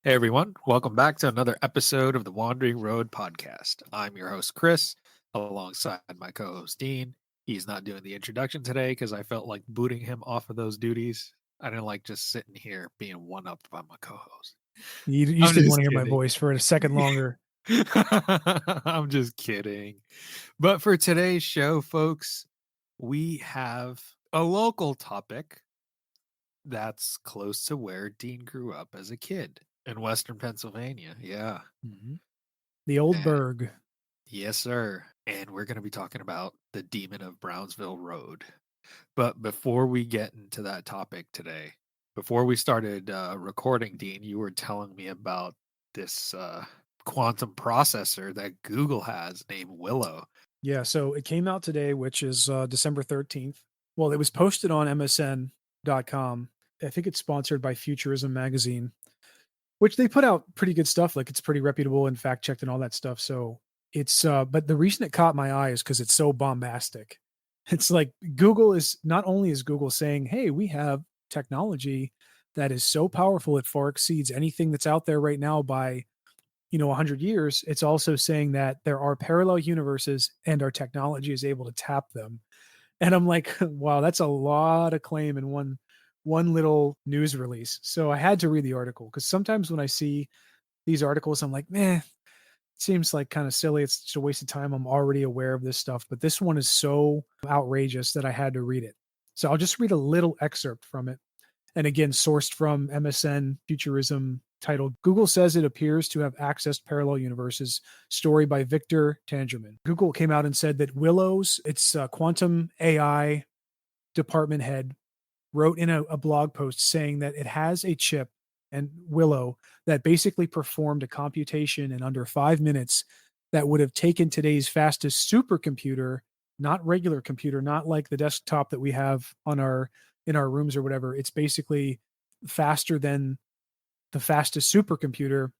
Hey everyone, welcome back to another episode of the Wandering Road podcast. I'm your host, Chris, alongside my co host, Dean. He's not doing the introduction today because I felt like booting him off of those duties. I didn't like just sitting here being one up by my co host. You I'm just didn't just want to hear my kidding. voice for a second longer. I'm just kidding. But for today's show, folks, we have a local topic that's close to where Dean grew up as a kid in Western Pennsylvania. Yeah. Mhm. The old And burg. yes, sir. And we're going to be talking about the Demon of Brownsville Road. But before we get into that topic today, before we started recording, Dean, you were telling me about this quantum processor that Google has named Willow. Yeah, so it came out today, which is December 13th. Well, it was posted on MSN.com. I think it's sponsored by Futurism Magazine, which they put out pretty good stuff. Like it's pretty reputable and fact checked and all that stuff. So it's, but the reason it caught my eye is because it's so bombastic. It's like Google is not only is Google saying, hey, we have technology that is so powerful, it far exceeds anything that's out there right now by 100 years. It's also saying that there are parallel universes and our technology is able to tap them. And I'm like, wow, that's a lot of claim in one little news release. So I had to read the article because sometimes when I see these articles, I'm like, man, it seems like kind of silly. It's just a waste of time. I'm already aware of this stuff, but this one is so outrageous that I had to read it. So I'll just read a little excerpt from it. And again, sourced from MSN Futurism, titled Google Says It Appears to Have Accessed Parallel Universes, story by Victor Tangerman. Google came out and said that Willow's, its quantum AI department head, wrote in a blog post saying that it has a chip and Willow that basically performed a computation in under 5 minutes that would have taken today's fastest supercomputer, not regular computer, not like the desktop that we have on our in our rooms or whatever. It's basically faster than the fastest supercomputer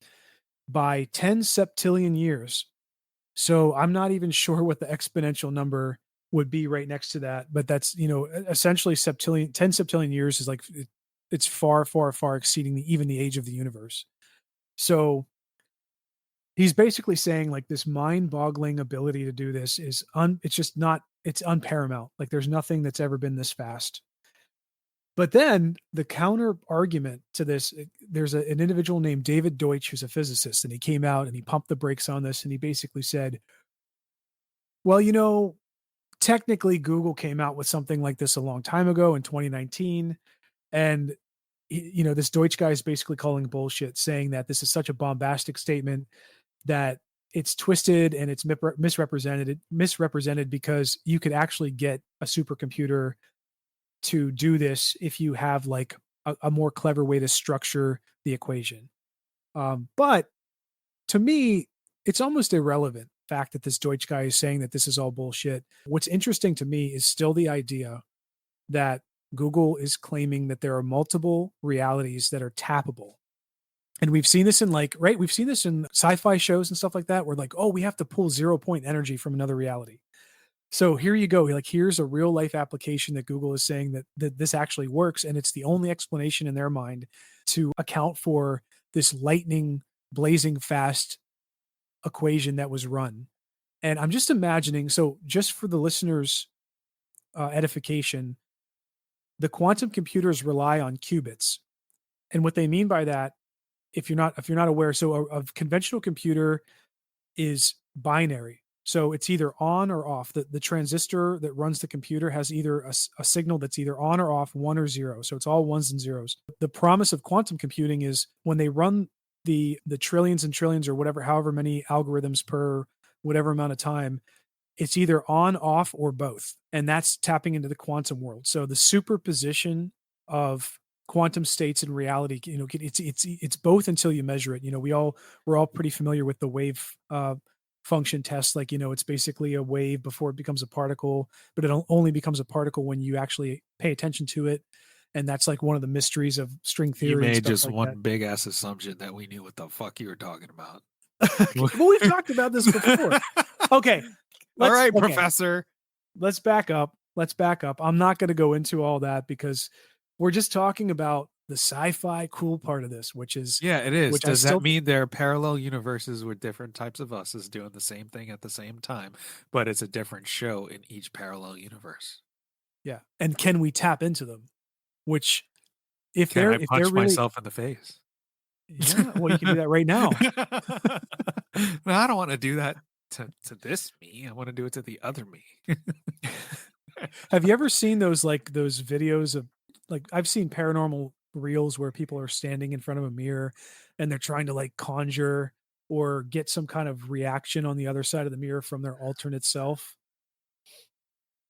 by 10 septillion years. So I'm not even sure what the exponential number would be right next to that, but that's, essentially 10 septillion years is like it's far, far, far exceeding even the age of the universe. So he's basically saying like this mind-boggling ability to do this is it's just not it's unparamount. Like there's nothing that's ever been this fast. But then the counter argument to this, there's an individual named David Deutsch who's a physicist, and he came out and he pumped the brakes on this, and he basically said, well, technically Google came out with something like this a long time ago in 2019, and this Deutsch guy is basically calling bullshit, saying that this is such a bombastic statement that it's twisted and it's misrepresented because you could actually get a supercomputer to do this if you have like a more clever way to structure the equation. But to me, it's almost irrelevant fact that this Deutsch guy is saying that this is all bullshit. What's interesting to me is still the idea that Google is claiming that there are multiple realities that are tappable. And we've seen this in we've seen this in sci-fi shows and stuff like that, where like, oh, we have to pull 0 point energy from another reality. So here you go. Like, here's a real life application that Google is saying that this actually works. And it's the only explanation in their mind to account for this lightning blazing fast equation that was run. And I'm just imagining, so just for the listeners' edification, the quantum computers rely on qubits. And what they mean by that, if you're not aware, so a conventional computer is binary. So it's either on or off. The transistor that runs the computer has either a signal that's either on or off, one or zero. So it's all ones and zeros. The promise of quantum computing is when they run the trillions and trillions or whatever, however many algorithms per whatever amount of time, it's either on, off, or both. And that's tapping into the quantum world. So the superposition of quantum states in reality, it's both until you measure it. We're all pretty familiar with the wave function test. Like, it's basically a wave before it becomes a particle, but it only becomes a particle when you actually pay attention to it. And that's like one of the mysteries of string You theory and made stuff just like one that. big ass assumption that we knew what the fuck you were talking about. Well, we've talked about this before. Okay. All right, Okay. Professor. Let's back up. I'm not going to go into all that because we're just talking about the sci-fi cool part of this, Yeah, it is. which I Does that still mean there are parallel universes with different types of uses doing the same thing at the same time, but it's a different show in each parallel universe? yeah. And can we tap into them? Which Can I if they're punch really myself in the face? yeah, well, you can do that right now. No, I don't want to do that to this me. I want to do it to the other me. Have you ever seen those videos of like I've seen paranormal reels where people are standing in front of a mirror and they're trying to like conjure or get some kind of reaction on the other side of the mirror from their alternate self?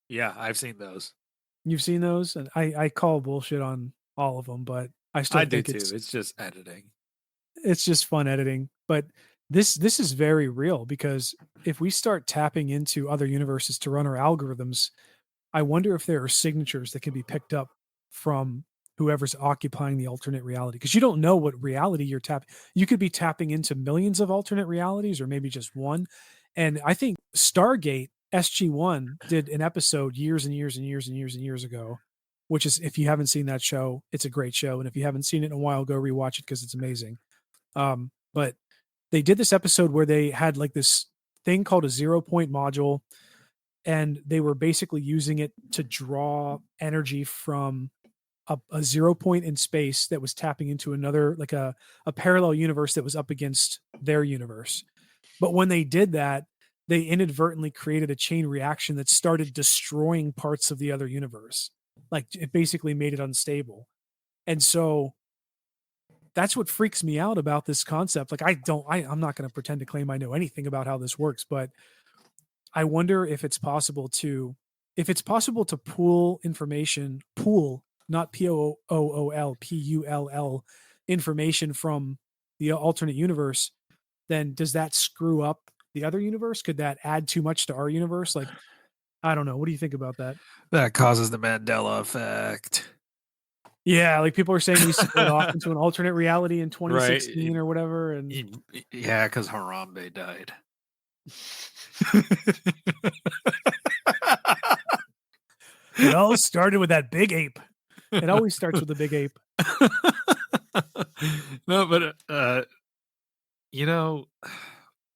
Yeah, I've seen those. You've seen those? And I call bullshit on all of them, but I I still do think too. It's just editing. it's just fun editing. But this is very real because if we start tapping into other universes to run our algorithms, I wonder if there are signatures that can be picked up from whoever's occupying the alternate reality because you don't know what reality you're tapping. You could be tapping into millions of alternate realities or maybe just one. And I think Stargate SG1 did an episode years and years and years and years and years ago, which is if you haven't seen that show, it's a great show. And if you haven't seen it in a while, go rewatch it because it's amazing. But they did this episode where they had like this thing called a 0 point module and they were basically using it to draw energy from a 0 point in space that was tapping into another like a parallel universe that was up against their universe. But when they did that, they inadvertently created a chain reaction that started destroying parts of the other universe. Like it basically made it unstable. And so that's what freaks me out about this concept. Like I'm not going to pretend to claim I know anything about how this works, but I wonder if it's possible to pool information, pool, not POOL, PULL information from the alternate universe, then does that screw up the other universe? Could that add too much to our universe? Like, I don't know. What do you think about that? That causes the Mandela effect. Yeah, like people are saying we split off into an alternate reality in Right. 2016 or whatever. And Yeah, because Harambe died. it all started with that big ape. It always starts with a big ape. No, but you know,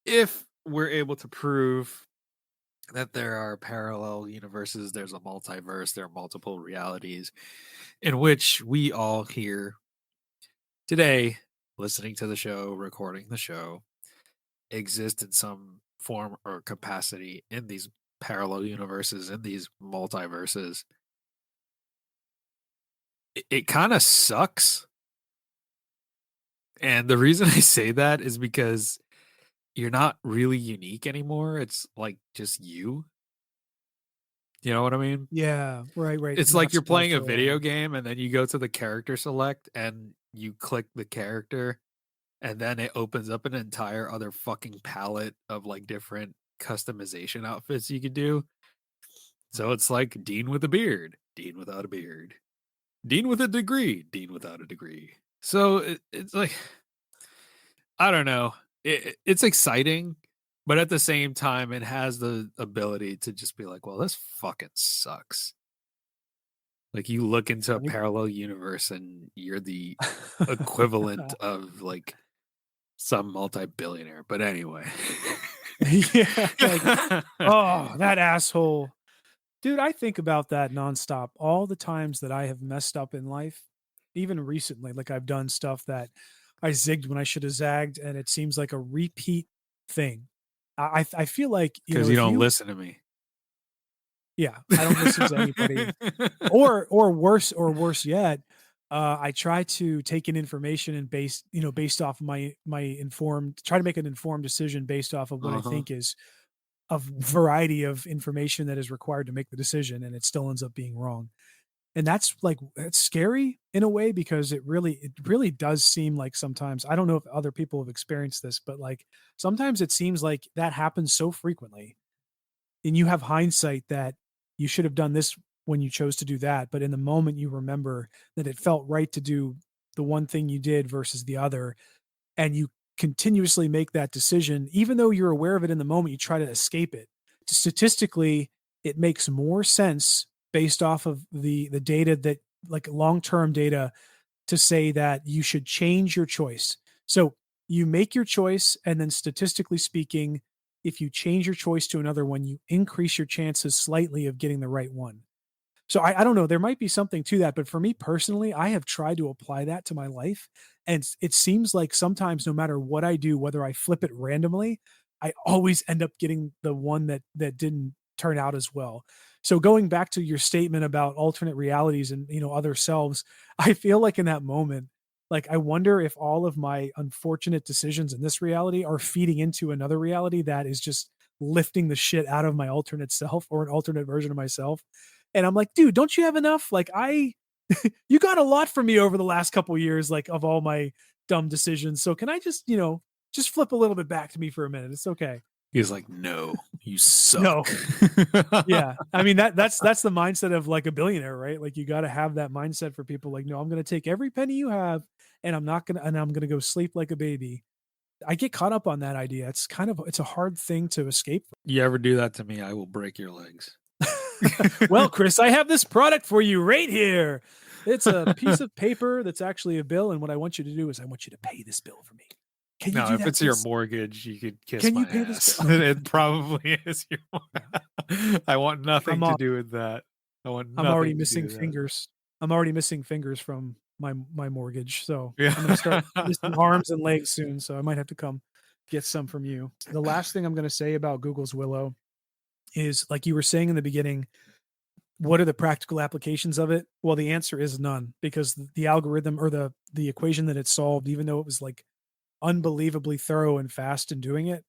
if we're able to prove that there are parallel universes, there's a multiverse, there are multiple realities in which we all here today, listening to the show, recording the show, exist in some form or capacity in these parallel universes, in these multiverses. It kind of sucks. And the reason I say that is because you're not really unique anymore. It's like just you. You know what I mean? Yeah, right, right. It's You're not like you're spliced playing a to video game and then you go to the character select and you click the character and then it opens up an entire other fucking palette of like different customization outfits you could do. So it's like Dean with a beard, Dean without a beard, Dean with a degree, Dean without a degree. So it's like I don't know. It's exciting, but at the same time, it has the ability to just be like, well, this fucking sucks. Like you look into a parallel universe and you're the equivalent of like some multi-billionaire. But anyway. Yeah, like, oh, that asshole. Dude, I think about that nonstop. All the times that I have messed up in life, even recently, like I've done stuff that I zigged when I should have zagged, and it seems like a repeat thing. I feel like, you Because know, you if don't you listen to me. yeah, I don't listen to anybody. Or worse yet, I try to take in information and based off of my informed try to make an informed decision based off of what I Uh-huh. think is a variety of information that is required to make the decision, and it still ends up being wrong. And that's like it's scary in a way because it really does seem like sometimes I don't know if other people have experienced this, but like sometimes it seems like that happens so frequently and you have hindsight that you should have done this when you chose to do that, but in the moment you remember that it felt right to do the one thing you did versus the other, and you continuously make that decision even though you're aware of it in the moment, you try to escape it. Statistically, it makes more sense based off of the data that like long-term data to say that you should change your choice. So you make your choice, and then statistically speaking, if you change your choice to another one, you increase your chances slightly of getting the right one. So I don't know, there might be something to that, but for me personally, I have tried to apply that to my life, and it seems like sometimes no matter what I do, whether I flip it randomly, I always end up getting the one that didn't turn out as well. So going back to your statement about alternate realities and, other selves, I feel like in that moment, like, I wonder if all of my unfortunate decisions in this reality are feeding into another reality that is just lifting the shit out of my alternate self or an alternate version of myself. And I'm like, "Dude, don't you have enough? Like, you got a lot from me over the last couple years, like, of all my dumb decisions. So can I just, just flip a little bit back to me for a minute? It's okay." He's like, "No, you suck." No. Yeah. I mean, that's the mindset of, like, a billionaire, right? Like, you gotta have that mindset for people like, "No, I'm gonna take every penny you have, and I'm gonna go sleep like a baby." I get caught up on that idea. It's a hard thing to escape. You ever do that to me, I will break your legs. Well, Chris, I have this product for you right here. It's a piece of paper that's actually a bill, and what I want you to do is I want you to pay this bill for me. Can you No, do if that, it's your please? mortgage, you could kiss Can you my pay this ass. bill? Okay, It probably is your yeah. I want nothing I'm to al do with that. I want I'm already nothing to do missing with that. fingers. I'm already missing fingers from my mortgage, so Yeah. I'm gonna start missing arms and legs soon, so I might have to come get some from you. The last thing I'm gonna say about Google's Willow is, like you were saying in the beginning, what are the practical applications of it? Well, the answer is none, because the algorithm or the equation that it solved, even though it was like unbelievably thorough and fast in doing it,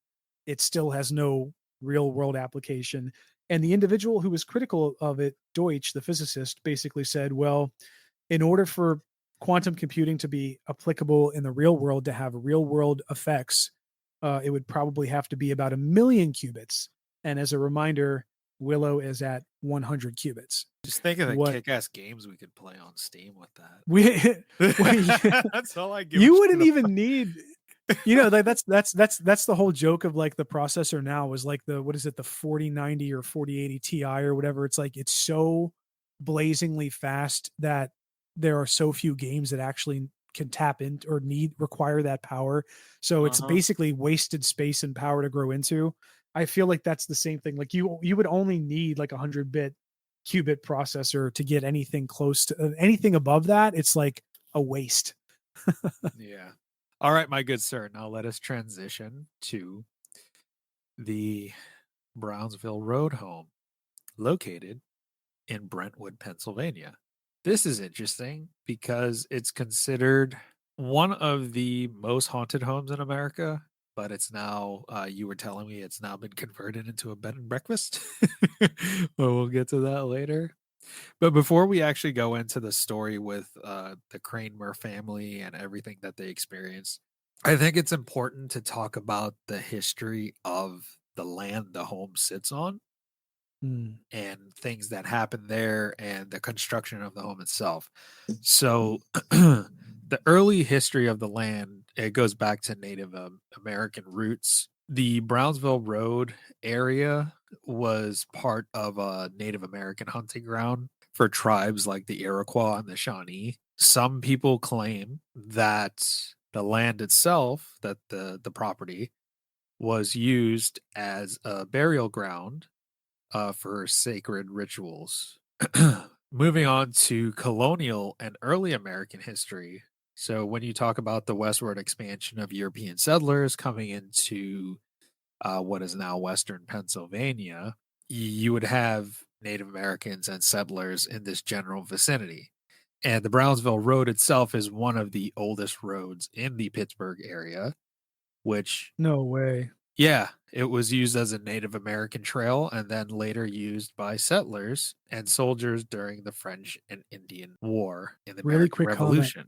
it still has no real world application. And the individual who was critical of it, Deutsch, the physicist, basically said, well, in order for quantum computing to be applicable in the real world, to have real world effects, it would probably have to be about 1,000,000 qubits. And as a reminder, Willow is at 100 qubits. Just think of the What kick-ass games we could play on Steam with we, we that. That's all I give a you shit wouldn't even about. need, like that's the whole joke of like the processor now is like the, what is it, the 4090 or 4080 Ti or whatever. It's like it's so blazingly fast that there are so few games that actually can tap in or require that power. So it's Uh-huh. basically wasted space and power to grow into. I feel like that's the same thing. Like you would only need like a 100-bit qubit processor to get anything close to anything above that. It's like a waste. Yeah. All right, my good sir. Now let us transition to the Brownsville Road home, located in Brentwood, Pennsylvania. This is interesting because it's considered one of the most haunted homes in America, but it's now, you were telling me it's now been converted into a bed and breakfast. But we'll get to that later. But before we actually go into the story with the Kramer family and everything that they experienced, I think it's important to talk about the history of the land the home sits on Mm. and things that happened there and the construction of the home itself. So the early history of the land, it goes back to Native American roots. The Brownsville Road area was part of a Native American hunting ground for tribes like the Iroquois and the Shawnee. Some people claim that the land itself, that the property was used as a burial ground for sacred rituals. Moving on to colonial and early American history. So, when you talk about the westward expansion of European settlers coming into what is now Western Pennsylvania, you would have Native Americans and settlers in this general vicinity. And the Brownsville Road itself is one of the oldest roads in the Pittsburgh area, which, No way. yeah, it was used as a Native American trail and then later used by settlers and soldiers during the French and Indian War in the Really American quick comment. Revolution.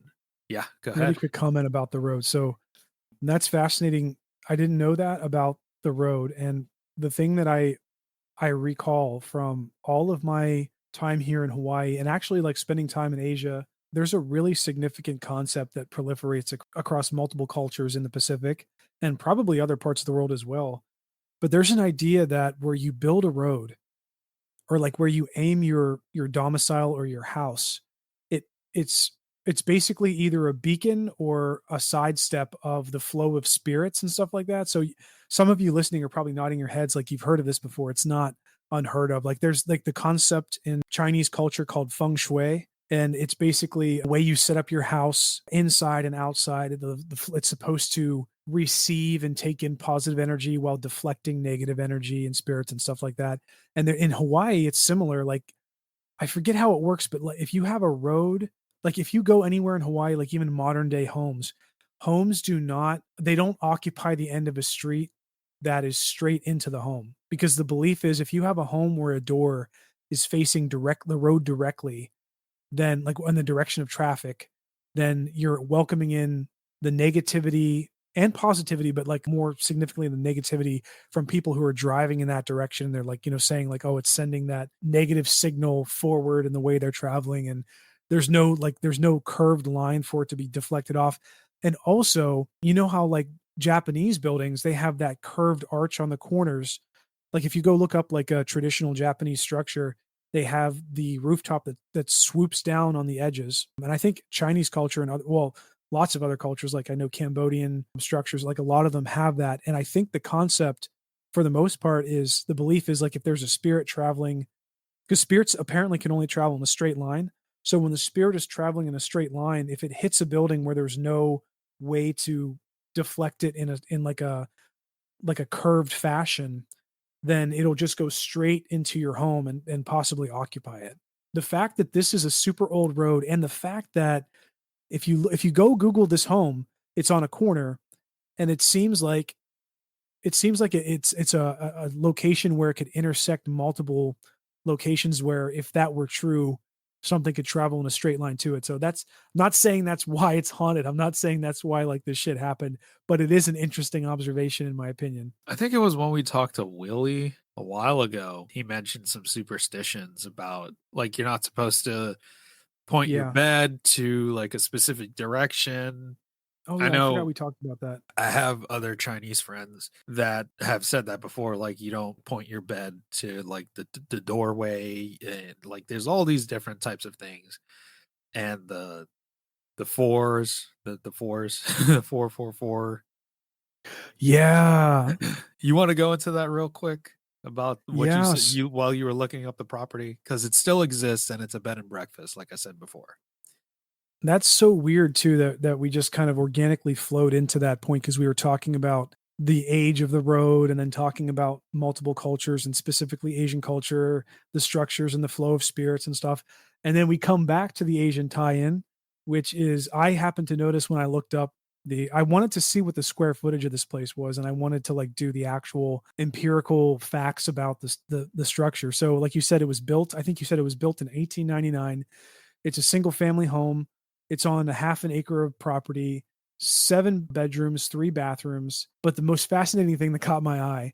Yeah, go Really ahead. quick comment about the road. So that's fascinating. I didn't know that about the road. And the thing that I recall from all of my time here in Hawaii and actually like spending time in Asia, there's a really significant concept that proliferates across multiple cultures in the Pacific and probably other parts of the world as well. But there's an idea that where you build a road or like where you aim your domicile or your house, it's It's basically either a beacon or a sidestep of the flow of spirits and stuff like that. So some of you listening are probably nodding your heads like you've heard of this before. It's not unheard of. Like there's like the concept in Chinese culture called feng shui, and it's basically a way you set up your house inside and outside. It's supposed to receive and take in positive energy while deflecting negative energy and spirits and stuff like that. And in Hawaii, it's similar. Like I forget how it works, but like if you have a road, like if you go anywhere in Hawaii, like even modern day homes, homes do not, they don't occupy the end of a street that is straight into the home, because the belief is if you have a home where a door is facing direct the road directly, then like in the direction of traffic, then you're welcoming in the negativity and positivity, but like more significantly the negativity from people who are driving in that direction. They're like, saying like, oh, it's sending that negative signal forward in the way they're traveling. And there's no curved line for it to be deflected off. And also, you know how like Japanese buildings, they have that curved arch on the corners. Like if you go look up like a traditional Japanese structure, they have the rooftop that swoops down on the edges. And I think Chinese culture and lots of other cultures, like I know Cambodian structures, like a lot of them have that. And I think the concept for the most part is the belief is like if there's a spirit traveling, because spirits apparently can only travel in a straight line. So when the spirit is traveling in a straight line, if it hits a building where there's no way to deflect it in like a curved fashion, then it'll just go straight into your home and possibly occupy it. The fact that this is a super old road, and the fact that if you go Google this home, it's on a corner, and it seems like it's a location where it could intersect multiple locations where if that were true, something could travel in a straight line to it. So that's I'm not saying that's why it's haunted. I'm not saying that's why like this shit happened, but it is an interesting observation in my opinion. I think it was when we talked to Willie a while ago. He mentioned some superstitions about like you're not supposed to point your Yeah. bed to like a specific direction. Oh I yeah, I forgot know we talked about that. I have other Chinese friends that have said that before, like you don't point your bed to like the doorway, and like there's all these different types of things, and the fours, the fours, the 444. Yeah. You want to go into that real quick about what you said Yes. you while you were looking up the property because it still exists and it's a bed and breakfast, like I said before. That's so weird too that we just kind of organically flowed into that point because we were talking about the age of the road and then talking about multiple cultures and specifically Asian culture, the structures and the flow of spirits and stuff. And then we come back to the Asian tie-in, which is I happened to notice when I looked up I wanted to see what the square footage of this place was, and I wanted to like do the actual empirical facts about the structure. So like you said, it was built, I think you said it was built in 1899. It's a single family home. It's on a half an acre of property, 7 bedrooms, 3 bathrooms. But the most fascinating thing that caught my eye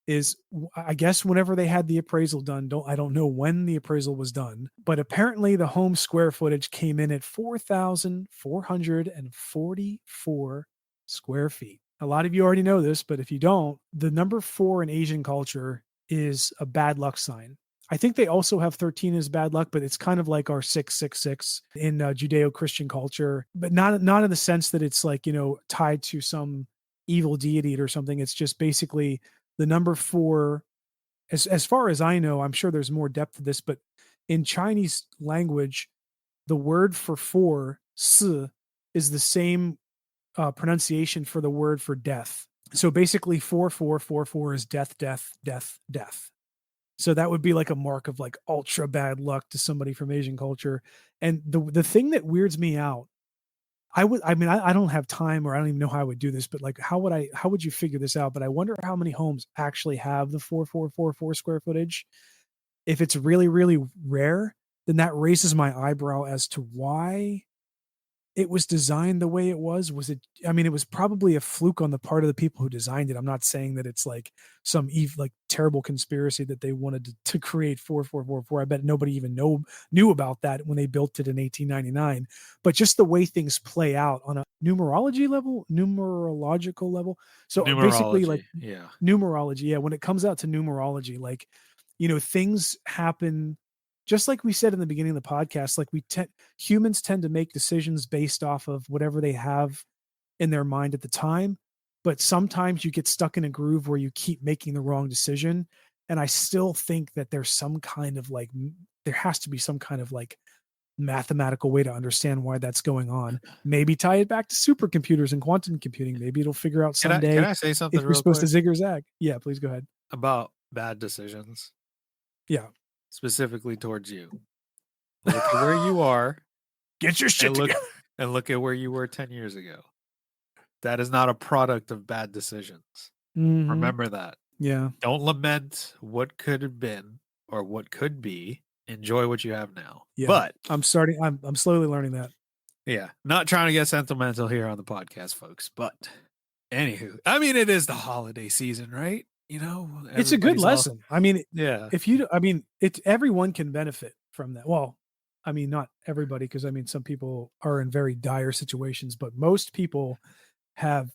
is I guess whenever they had the appraisal done, I don't know when the appraisal was done, but apparently the home square footage came in at 4,444 square feet. A lot of you already know this, but if you don't, the number 4 in Asian culture is a bad luck sign. I think they also have 13 as bad luck, but it's kind of like our 666 in Judeo-Christian culture, but not in the sense that it's like, tied to some evil deity or something. It's just basically the number 4, as far as I know, I'm sure there's more depth to this, but in Chinese language, the word for 4, si, is the same pronunciation for the word for death. So basically 4444 is death, death, death, death. So that would be like a mark of like ultra bad luck to somebody from Asian culture. And the thing that weirds me out, I don't have time or I don't even know how I would do this, but like how would you figure this out? But I wonder how many homes actually have the 4444 square footage. If it's really, really rare, then that raises my eyebrow as to why it was designed the way it was. Was it, I mean, it was probably a fluke on the part of the people who designed it. I'm not saying that it's like some like terrible conspiracy that they wanted to create 4444. I bet nobody even knew about that when they built it in 1899. But just the way things play out on a numerological level. So basically like Numerology, yeah. numerology, yeah, when it comes out to numerology, like, things happen just like we said in the beginning of the podcast, like humans tend to make decisions based off of whatever they have in their mind at the time. But sometimes you get stuck in a groove where you keep making the wrong decision. And I still think that there's some kind of like, there has to be some kind of like mathematical way to understand why that's going on. Maybe tie it back to supercomputers and quantum computing. Maybe it'll figure out Can someday I say if something you're real supposed to quick zig or zag. Yeah, please go ahead. about bad decisions, Yeah. specifically towards you? Look at where you are Get your shit and look together. and look at where you were 10 years ago. That is not a product of bad decisions. Mhm. Remember that. Yeah. Don't lament what could have been or what could be. Enjoy what you have now. Yeah. But I'm slowly learning that. yeah, not trying to get sentimental here on the podcast, folks. But anywho, I mean, it is the holiday season, right? You know, It's a good everybody's all lesson. I mean, yeah, if you I mean, it everyone can benefit from that. Well, I mean, not everybody, because I mean, some people are in very dire situations, but most people have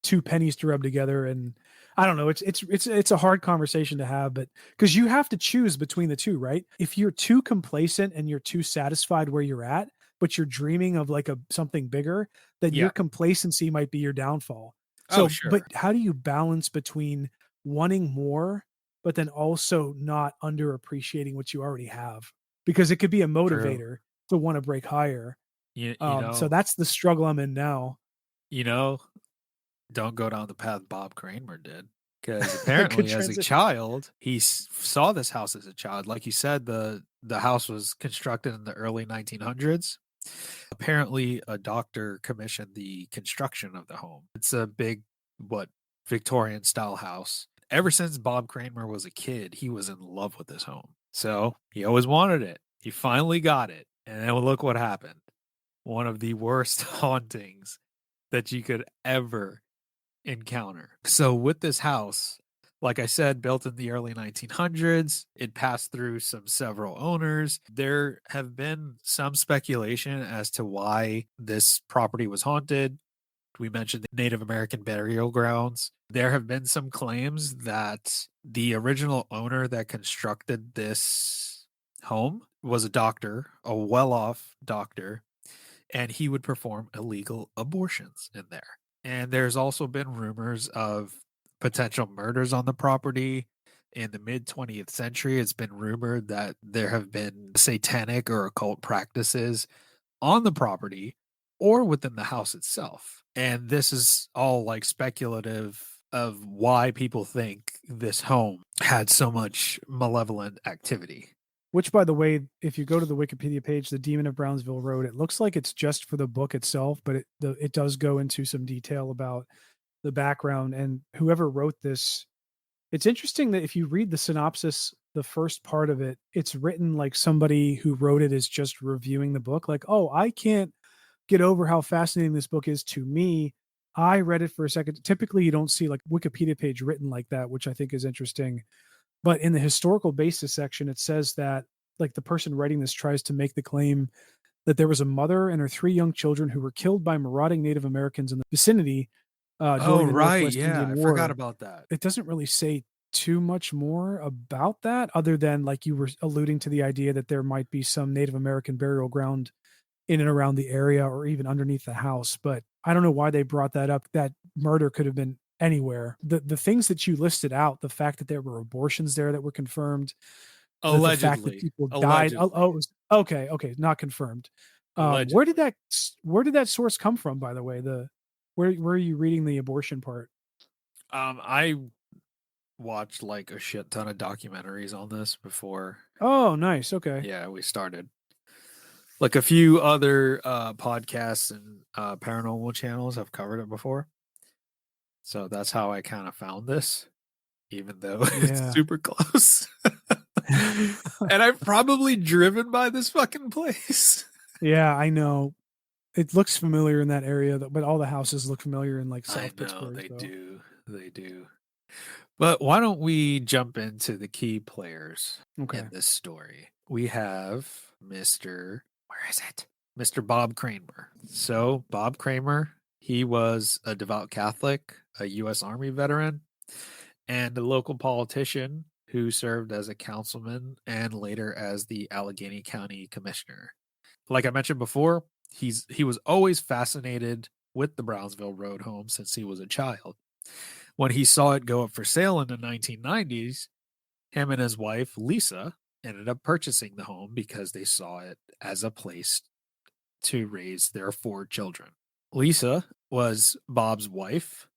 2 pennies to rub together, and I don't know, it's a hard conversation to have, but because you have to choose between the 2, right? If you're too complacent and you're too satisfied where you're at, but you're dreaming of like something bigger, then your yeah. complacency might be your downfall. Oh, So, but sure, how do you balance between wanting more, but then also not underappreciating what you already have? Because it could be a true. motivator to wanna break higher. You So know, that's the struggle I'm in now. you know, don't go down the path Bob Kramer did. Because Good apparently, as a transition. child, he saw this house as a child. Like you said, the house was constructed in the early 1900s. Apparently, a doctor commissioned the construction of the home. It's a big, what, Victorian style house. Ever since Bob Kramer was a kid, he was in love with this home. So he always wanted it. He finally got it. And then look what happened. One of the worst hauntings that you could ever encounter. So with this house, like I said, built in the early 1900s, it passed through several owners. There have been some speculation as to why this property was haunted. We mentioned the Native American burial grounds. There have been some claims that the original owner that constructed this home was a doctor, a well off doctor, and he would perform illegal abortions in there. And there's also been rumors of potential murders on the property. In the mid 20th century, it's been rumored that there have been satanic or occult practices on the property or within the house itself. And this is all like speculative of why people think this home had so much malevolent activity. Which, by the way, if you go to the Wikipedia page, the Demon of Brownsville Road, it looks like it's just for the book itself, but it does go into some detail about the background and whoever wrote this. It's interesting that if you read the synopsis, the first part of it, it's written like somebody who wrote it is just reviewing the book. Like, oh, I can't get over how fascinating this book is to me. I read it for a second. Typically, you don't see like Wikipedia page written like that, which I think is interesting. But in the historical basis section, it says that like the person writing this tries to make the claim that there was a mother and her 3 young children who were killed by marauding Native Americans in the vicinity Oh, during the right. Northwest Yeah. Indian I forgot War. about that. It doesn't really say too much more about that other than like you were alluding to the idea that there might be some Native American burial ground in and around the area or even underneath the house. But I don't know why they brought that up. That murder could have been anywhere. The things that you listed out, the fact that there were abortions there that were confirmed, the fact that Allegedly. people died. Allegedly. It was okay, okay, not confirmed. Allegedly. Where did that source come from, by the way? Where are you reading the abortion part? I watched like a shit ton of documentaries on this before. Oh, nice. Okay. Yeah, we started. Like a few other podcasts and paranormal channels have covered it before. So that's how I kind of found this, even though it's Yeah. super close. And I've probably driven by this fucking place. Yeah, I know. It looks familiar in that area, but all the houses look familiar in like I South know Pittsburgh. they So do. They do. But why don't we jump into the key players in okay. this story? We have where is it? Mr. Bob Kramer. So, Bob Kramer, he was a devout Catholic, a U.S. Army veteran, and a local politician who served as a councilman and later as the Allegheny County Commissioner. Like I mentioned before, he was always fascinated with the Brownsville Road home since he was a child. When he saw it go up for sale in the 1990s, him and his wife, Lisa, ended up purchasing the home because they saw it as a place to raise their 4 children. Lisa was Bob's wife,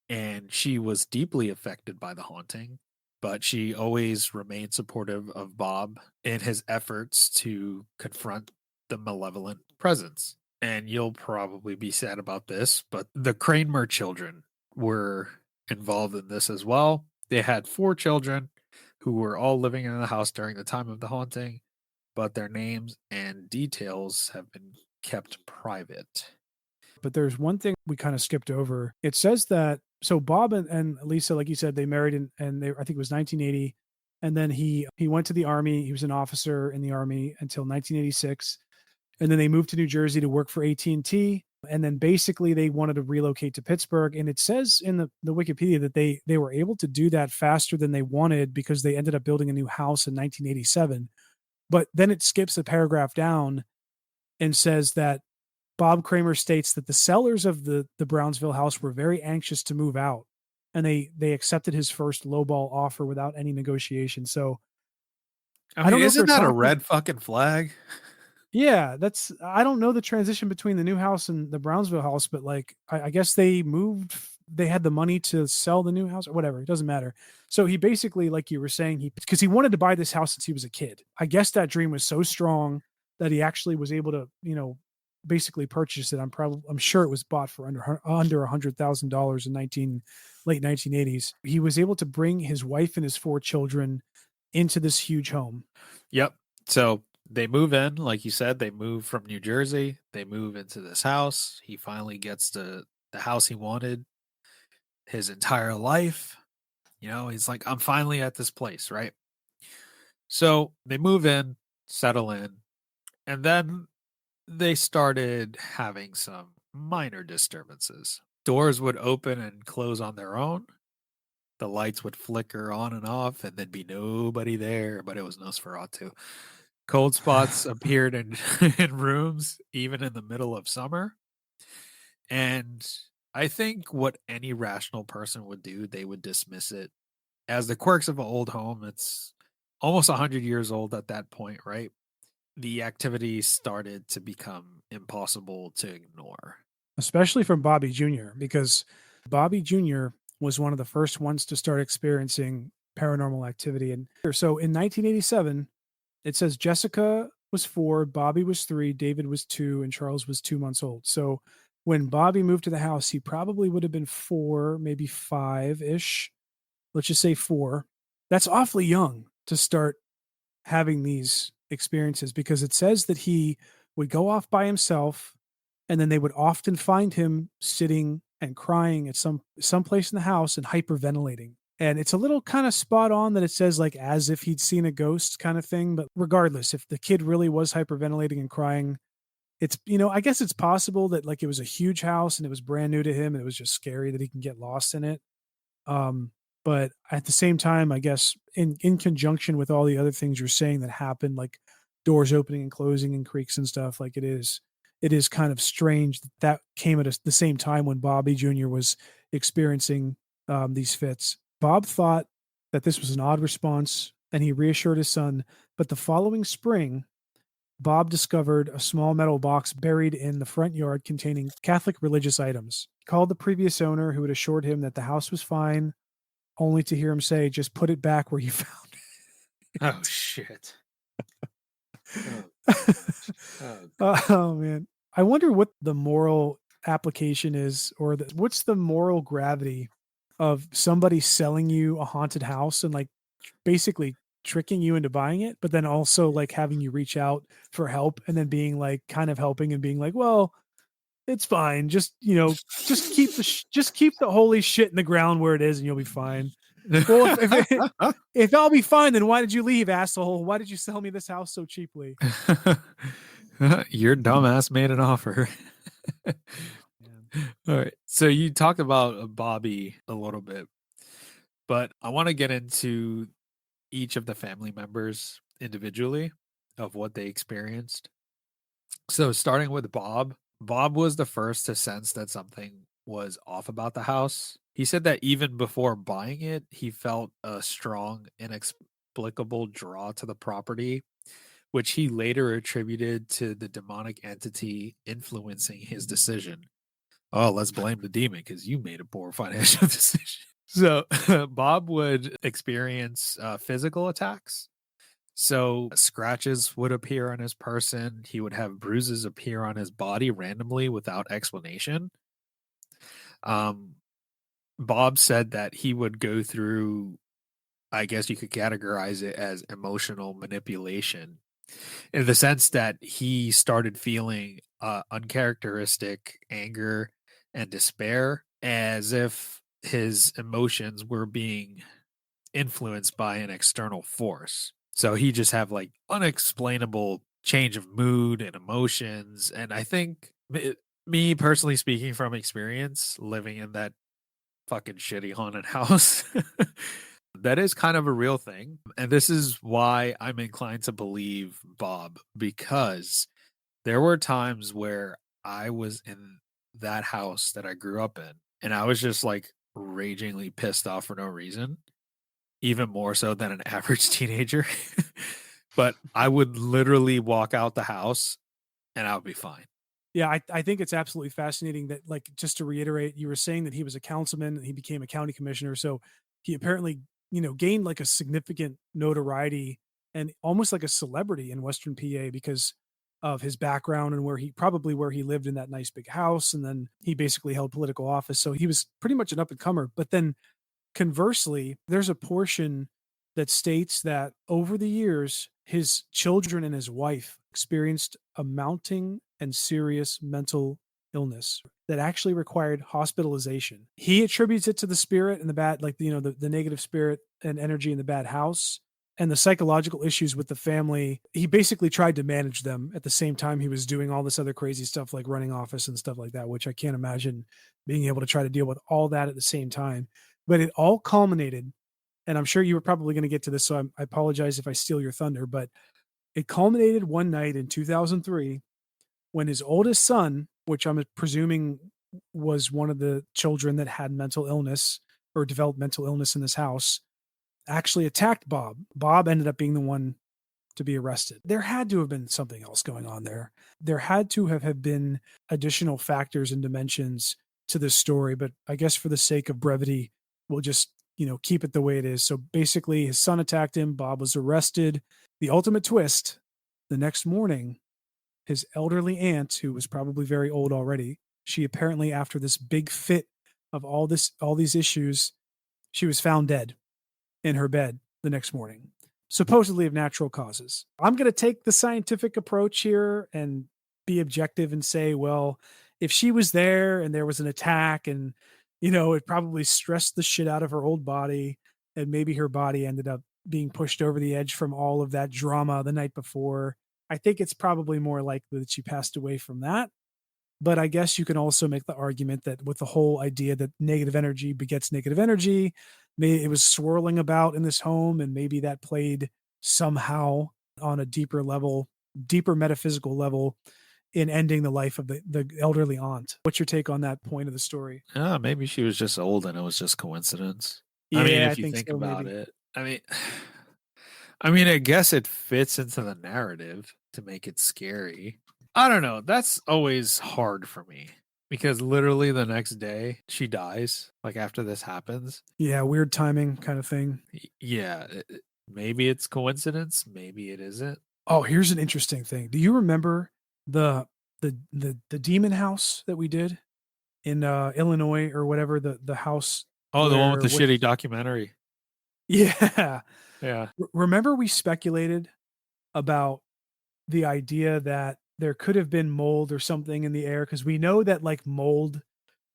and she was deeply affected by the haunting, but she always remained supportive of Bob in his efforts to confront the malevolent presence. And you'll probably be sad about this, but the Kramer children were involved in this as well. They had 4 children who were all living in the house during the time of the haunting, but their names and details have been kept private. But there's one thing we kind of skipped over. It says that so Bob and Lisa, like you said, they married and they I think it was 1980, and then he went to the army. He was an officer in the army until 1986, and then they moved to New Jersey to work for AT&T. And then basically they wanted to relocate to Pittsburgh. And it says in the Wikipedia that they were able to do that faster than they wanted because they ended up building a new house in 1987. But then it skips a paragraph down and says that Bob Kramer states that the sellers of the Brownsville house were very anxious to move out, and they accepted his first lowball offer without any negotiation. So I I mean, don't know if they're isn't that a talking. red fucking flag? Yeah, that's I don't know the transition between the new house and the Brownsville house, but like I guess they moved. They had the money to sell the new house or whatever. It doesn't matter. So he basically, like you were saying, because he wanted to buy this house since he was a kid. I guess that dream was so strong that he actually was able to, basically purchase it. I'm sure it was bought for under $100,000 in late 1980s. He was able to bring his wife and his 4 children into this huge home. Yep. So they move in, like you said, they move from New Jersey. They move into this house. He finally gets the house he wanted his entire life. He's like, I'm finally at this place, right? So they move in, settle in, and then they started having some minor disturbances. Doors would open and close on their own. The lights would flicker on and off, and there'd be nobody there, but it was Nosferatu. Cold spots appeared in in rooms, even in the middle of summer. And I think what any rational person would do, they would dismiss it as the quirks of an old home. It's almost 100 years old at that point, right? The activity started to become impossible to ignore. Especially from Bobby Jr., because Bobby Jr. was one of the first ones to start experiencing paranormal activity. And so in 1987, it says Jessica was 4, Bobby was 3, David was 2, and Charles was 2 months old. So when Bobby moved to the house, he probably would have been 4, maybe 5 ish. Let's just say 4. That's awfully young to start having these experiences because it says that he would go off by himself and then they would often find him sitting and crying at some place in the house and hyperventilating. And it's a little kind of spot on that it says like as if he'd seen a ghost kind of thing. But regardless, if the kid really was hyperventilating and crying, it's I guess it's possible that like it was a huge house and it was brand new to him and it was just scary that he can get lost in it. Um, but at the same time, I guess in conjunction with all the other things you're saying that happen, like doors opening and closing and creaks and stuff, like it is kind of strange that that came at the same time when Bobby Jr. was experiencing these fits. Bob thought that this was an odd response, and he reassured his son. But the following spring, Bob discovered a small metal box buried in the front yard containing Catholic religious items. He called the previous owner, who had assured him that the house was fine, only to hear him say, "Just put it back where you found Oh shit. Oh, it." oh. Oh man, I wonder what the moral application is, or what's the moral gravity of somebody selling you a haunted house and like basically tricking you into buying it, but then also like having you reach out for help and then being like kind of helping and being like, well, it's fine. Just just keep the holy shit in the ground where it is and you'll be fine. Well, if I'll be fine, then why did you leave, asshole? Why did you sell me this house so cheaply? Your dumbass made an offer. Man. All right. So you talked about Bobby a little bit, but I want to get into each of the family members individually of what they experienced. So starting with Bob, Bob was the first to sense that something was off about the house. He said that even before buying it, he felt a strong, inexplicable draw to the property, which he later attributed to the demonic entity influencing his decision. Oh, let's blame the demon because you made a poor financial decision. So Bob would experience physical attacks. So scratches would appear on his person. He would have bruises appear on his body randomly without explanation. Um, Bob said that he would go through, I guess you could categorize it as emotional manipulation in the sense that he started feeling uncharacteristic anger and despair as if his emotions were being influenced by an external force. So he just have like unexplainable change of mood and emotions. And I think me personally speaking from experience living in that fucking shitty haunted house, that is kind of a real thing. And this is why I'm inclined to believe Bob, because there were times where I was in that house that I grew up in and I was just like ragingly pissed off for no reason, even more so than an average teenager. But I would literally walk out the house and I would be fine. Yeah, I think it's absolutely fascinating that, like, just to reiterate, you were saying that he was a councilman and he became a county commissioner. So he apparently, gained like a significant notoriety and almost like a celebrity in Western PA because of his background and where he lived in that nice big house. And then he basically held political office. So he was pretty much an up and comer. But then conversely, there's a portion that states that over the years, his children and his wife experienced a mounting and serious mental illness that actually required hospitalization. He attributes it to the spirit and the bad, like, the negative spirit and energy in the bad house and the psychological issues with the family. He basically tried to manage them at the same time he was doing all this other crazy stuff like running office and stuff like that, which I can't imagine being able to try to deal with all that at the same time. But it all culminated, and I'm sure you were probably gonna get to this, so I apologize if I steal your thunder, but it culminated one night in 2003 when his oldest son, which I'm presuming was one of the children that had mental illness or developed mental illness in this house, actually attacked Bob. Bob ended up being the one to be arrested. There had to have been something else going on there. There had to have been additional factors and dimensions to this story, but I guess for the sake of brevity, we'll just, keep it the way it is. So basically, his son attacked him. Bob was arrested. The ultimate twist, the next morning, his elderly aunt, who was probably very old already, she apparently, after this big fit of all these issues, she was found dead in her bed the next morning, supposedly of natural causes. I'm going to take the scientific approach here and be objective and say, well, if she was there and there was an attack and, it probably stressed the shit out of her old body and maybe her body ended up being pushed over the edge from all of that drama the night before. I think it's probably more likely that she passed away from that. But I guess you can also make the argument that with the whole idea that negative energy begets negative energy, it was swirling about in this home, and maybe that played somehow on a deeper level, deeper metaphysical level in ending the life of the elderly aunt. What's your take on that point of the story? Ah, maybe she was just old and it was just coincidence. I mean, Yeah, I if you think think so, about maybe. it, I guess it fits into the narrative to make it scary. I don't know. That's always hard for me because literally the next day she dies. Like after this happens. Yeah, weird timing kind of thing. Yeah, maybe it's coincidence. Maybe it isn't. Oh, here's an interesting thing. Do you remember the the demon house that we did in Illinois or whatever, the house Oh, the one with where the what shitty documentary. Yeah. Yeah. Remember we speculated about the idea that there could have been mold or something in the air because we know that like mold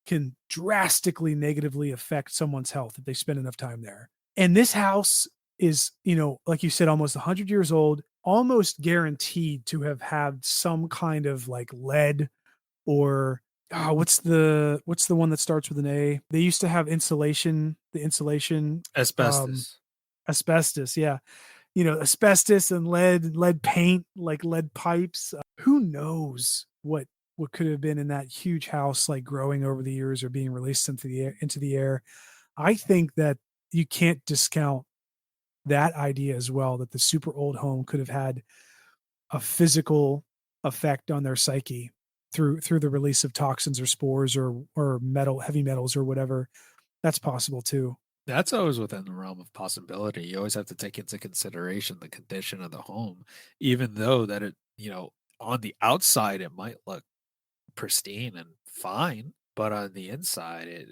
can drastically negatively affect someone's health if they spend enough time there. And this house is, like you said, almost 100 years old, almost guaranteed to have had some kind of like lead or what's the one that starts with an A? They used to have insulation, the insulation, um, Asbestos. Asbestos, yeah. Asbestos and lead paint, like lead pipes. Who knows what could have been in that huge house, like growing over the years or being released into the air. I think that you can't discount that idea as well, that the super old home could have had a physical effect on their psyche through the release of toxins or spores or heavy metals or whatever. That's possible too. That's always within the realm of possibility. You always have to take into consideration the condition of the home, even though that on the outside it might look pristine and fine, but on the inside it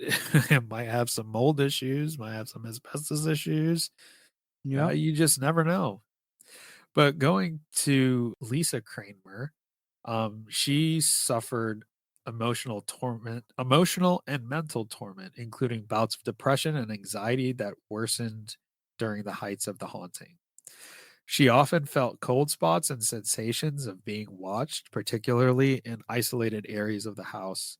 it might have some mold issues, might have some asbestos issues. Yep. You just never know. But going to Lisa Kramer, she suffered emotional and mental torment, including bouts of depression and anxiety that worsened during the heights of the haunting. She often felt cold spots and sensations of being watched, particularly in isolated areas of the house.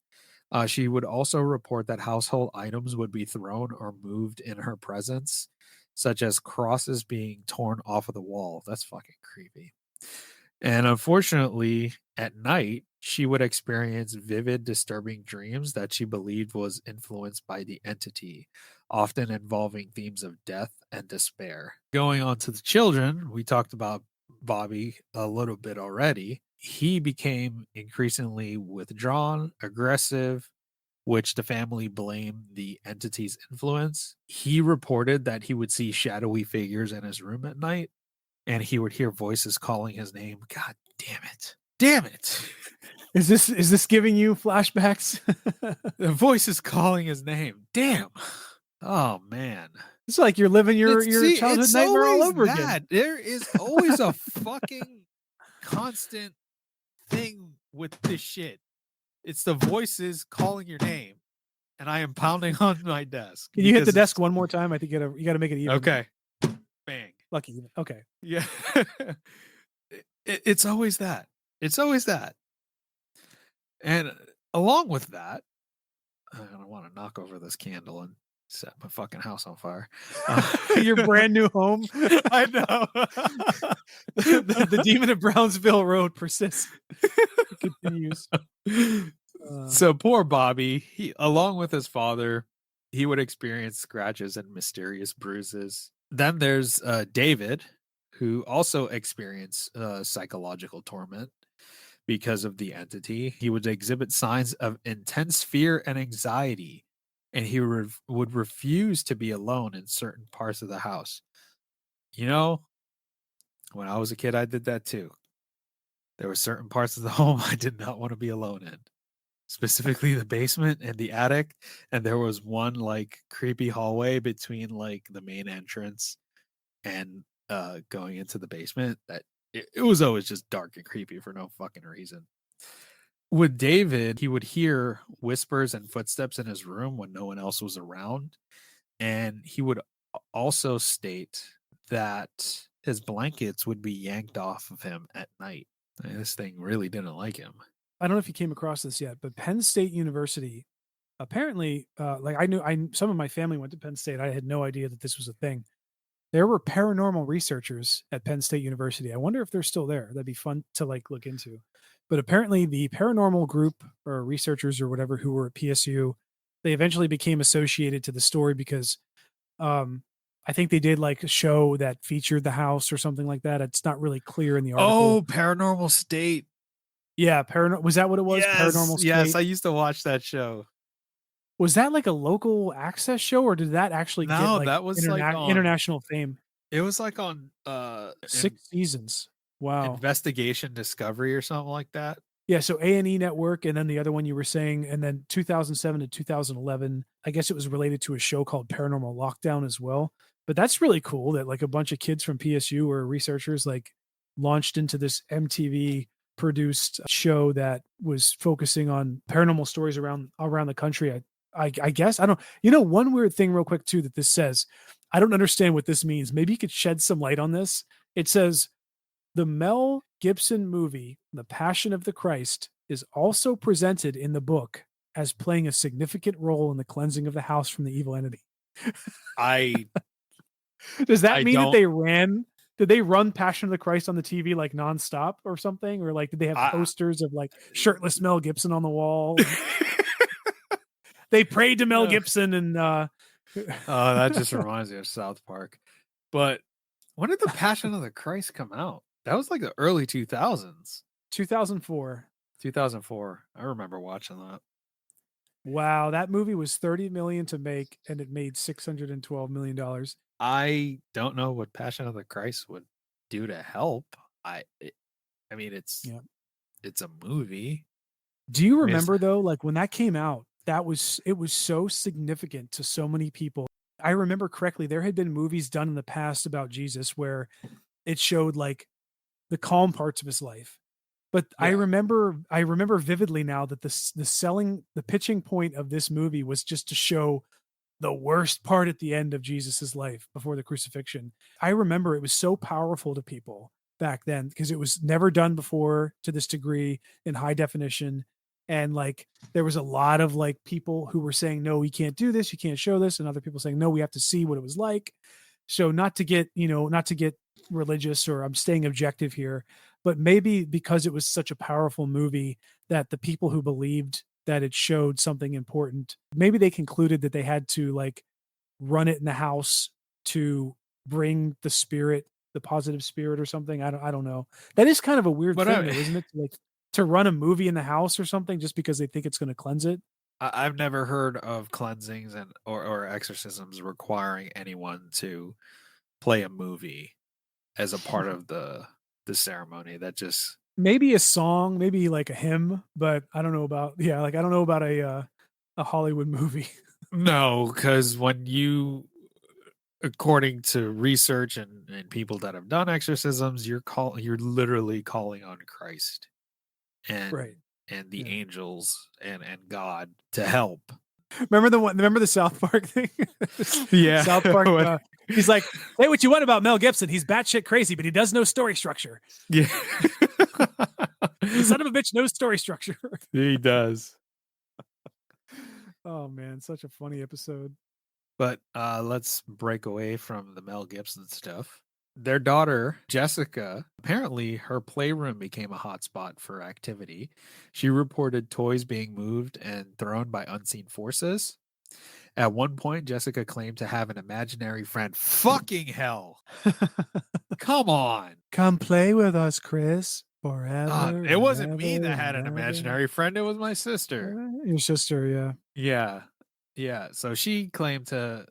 She would also report that household items would be thrown or moved in her presence, such as crosses being torn off of the wall. That's fucking creepy. And unfortunately, at night, she would experience vivid, disturbing dreams that she believed was influenced by the entity, often involving themes of death and despair. Going on to the children, we talked about Bobby a little bit already. He became increasingly withdrawn, aggressive, which the family blamed the entity's influence. He reported that he would see shadowy figures in his room at night and he would hear voices calling his name. God damn it. Damn it. Is this giving you flashbacks? The voice is calling his name. Damn. Oh man. It's like you're living your childhood It's nightmare all always over again. that. There is always a fucking constant thing with this shit. It's the voices calling your name, and I am pounding on my desk. Can you hit the desk one more time? I think you gotta make it even. Okay. Bang. Lucky. Okay. Yeah. It's always that. It's always that. And along with that, I don't want to knock over this candle and set my fucking house on fire. Your brand new home. I know. The Demon of Brownsville Road persists. It continues. So poor Bobby, along with his father, he would experience scratches and mysterious bruises. Then there's David, who also experienced psychological torment because of the entity. He would exhibit signs of intense fear and anxiety, and he would refuse to be alone in certain parts of the house. When I was a kid, I did that too. There were certain parts of the home I did not want to be alone in, specifically the basement and the attic. And there was one like creepy hallway between like the main entrance and going into the basement that it was always just dark and creepy for no fucking reason. With David, he would hear whispers and footsteps in his room when no one else was around. And he would also state that his blankets would be yanked off of him at night. And this thing really didn't like him. I don't know if you came across this yet, but Penn State University apparently, like some of my family went to Penn State. I had no idea that this was a thing. There were paranormal researchers at Penn State University. I wonder if they're still there. That'd be fun to like look into. But apparently the paranormal group or researchers or whatever who were at PSU, they eventually became associated to the story because I think they did like a show that featured the house or something like that. It's not really clear in the article. Oh, Paranormal State. Yeah, was that what it was? Yes, Paranormal State. yes, I used to watch that show. Was that like a local access show, or did that actually get like that was like international fame? It was like on 6 seasons. Wow. Investigation Discovery or something like that. Yeah, so A&E Network, and then the other one you were saying, and then 2007 to 2011, I guess it was related to a show called Paranormal Lockdown as well. But that's really cool that like a bunch of kids from PSU or researchers like launched into this MTV produced show that was focusing on paranormal stories around the country. I guess I don't. One weird thing real quick too that this says. I don't understand what this means. Maybe you could shed some light on this. It says the Mel Gibson movie, The Passion of the Christ, is also presented in the book as playing a significant role in the cleansing of the house from the evil entity. I Does that I mean that don't. they ran did they run Passion of the Christ on the TV, like, nonstop or something? Or, like, did they have I posters of, like, shirtless Mel Gibson on the wall? And they prayed to Mel uh, Gibson and, oh, that just reminds me of South Park. But when did the Passion of the Christ come out? That was like the early 2000s. 2004. 2004. I remember watching that. Wow, that movie was 30,000,000 to make, and it made $612,000,000. I don't know what Passion of the Christ would do to help. I mean, Yeah. it's a movie. Do you I mean, it's remember though, like when that came out, it was so significant to so many people. I remember correctly, there had been movies done in the past about Jesus where it showed like the calm parts of his life. But yeah. I remember vividly now that the pitching point of this movie was just to show the worst part at the end of Jesus's life before the crucifixion. I remember it was so powerful to people back then because it was never done before to this degree in high definition. And like there was a lot of like people who were saying, no, we can't do this, you can't show this, and other people saying, no, we have to see what it was like. So not to get, not to get religious or I'm staying objective here, but maybe because it was such a powerful movie that the people who believed that it showed something important, maybe they concluded that they had to like run it in the house to bring the spirit, the positive spirit or something. I don't know. That is kind of a weird But thing though, isn't it? Like to run a movie in the house or something just because they think it's going to cleanse it. I've never heard of cleansings or exorcisms requiring anyone to play a movie as a part of the ceremony. That just Maybe a song, maybe like a hymn, but I don't know about yeah, like I don't know about a Hollywood movie. no, because when you, according to research and people that have done exorcisms, you're literally calling on Christ and Right. the Yeah. angels and God to help. Remember the South Park thing? Yeah. South Park, What- he's like, "Say what you want about Mel Gibson. He's batshit crazy, but he does know story structure. yeah. The son of a bitch knows story structure." He does. Oh man, such a funny episode. But let's break away from the Mel Gibson stuff. Their daughter, Jessica, apparently her playroom became a hotspot for activity. She reported toys being moved and thrown by unseen forces. At one point, Jessica claimed to have an imaginary friend. Fucking hell. Come on. Come play with us, Chris, forever It and wasn't me ever that had and an ever. imaginary friend. It was my sister. Your sister, yeah. Yeah. Yeah. So she claimed to